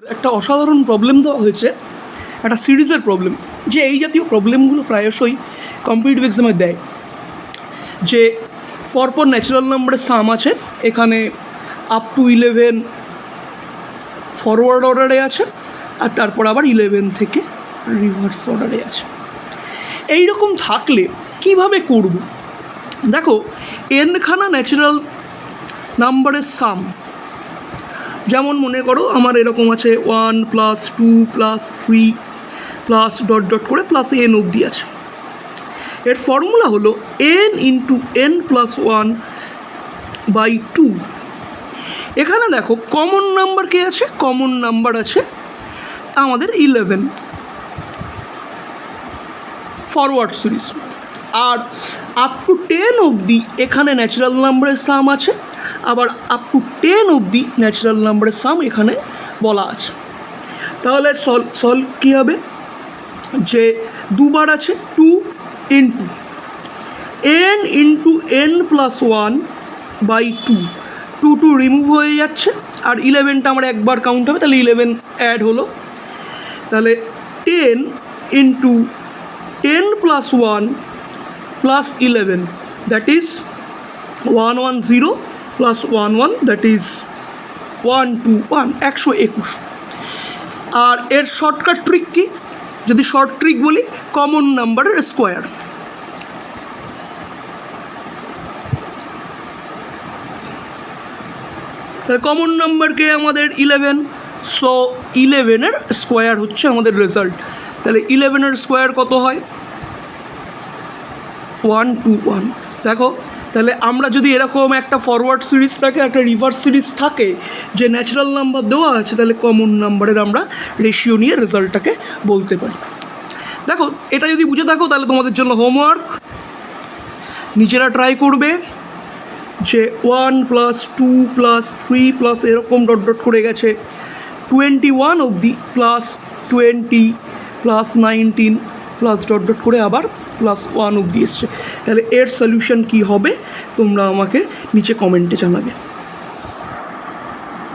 একটা অসাধারণ প্রবলেম দেওয়া হয়েছে, একটা সিরিজের প্রবলেম, যে এই জাতীয় প্রবলেমগুলো প্রায়শই কম্পিটিটিভ এক্সামে দেয়, যে পরপর ন্যাচারাল নাম্বারের সাম আছে, এখানে আপ টু 11 ফরওয়ার্ড অর্ডারে আছে, আর তারপর আবার 11 থেকে রিভার্স অর্ডারে আছে। এই রকম থাকলে কিভাবে করব? দেখো, এনখানা ন্যাচারাল নাম্বারের সাম, যেমন মনে করো আমার এরকম আছে 1 + 2 + 3 প্লাস ডট ডট করে প্লাস n অবধি আছে। এর ফর্মুলা হলো n × n + 1/2। এখানে দেখো কমন নাম্বার কে আছে? কমন নাম্বার আছে আমাদের 11 ফরওয়ার্ড সিরিজ, আর আপ টু 10 অবধি এখানে ন্যাচারাল নাম্বারের সাম আছে, আবার আপ টু 10 অবধি ন্যাচারাল নাম্বারের সাম এখানে বলা আছে। তাহলে সলভ কী হবে? যে দুবার আছে 2 × n × n + 1/2, 2 রিমুভ হয়ে যাচ্ছে, আর 11টা আমার একবার কাউন্ট হবে, তাহলে 11 অ্যাড হলো। তাহলে 10 × 10 + 1 + 11, দ্যাট ইজ 110 + 11, দ্যাট ইজ 121, 121। আর এর শর্টকাট ট্রিক কি? যদি শর্ট ট্রিক বলি, কমন নাম্বারের স্কোয়ার। তাহলে কমন নাম্বারকে আমাদের 11, সো 11-এর স্কোয়ার হচ্ছে আমাদের রেজাল্ট। তাহলে 11-এর স্কোয়ার কত হয়? 121। দেখো, তাহলে আমরা যদি এরকম একটা ফরওয়ার্ড সিরিজ থাকে, একটা রিভার্স সিরিজ থাকে, যে ন্যাচারাল নাম্বার দেওয়া আছে, তাহলে কমন নাম্বারের আমরা রেশিও নিয়ে রেজাল্টটাকে বলতে পারি। দেখো, এটা যদি বুঝে থাকো তাহলে তোমাদের জন্য হোমওয়ার্ক, নিজেরা ট্রাই করবে যে 1 + 2 + 3 প্লাস এরকম ডট ডট করে গেছে 21 অবধি, +20 +19 প্লাস ডট ডট করে আবার +1 অবধি এসছে। তাহলে এর সলিউশন কী হবে তোমরা আমাকে নিচে কমেন্টে জানাবে।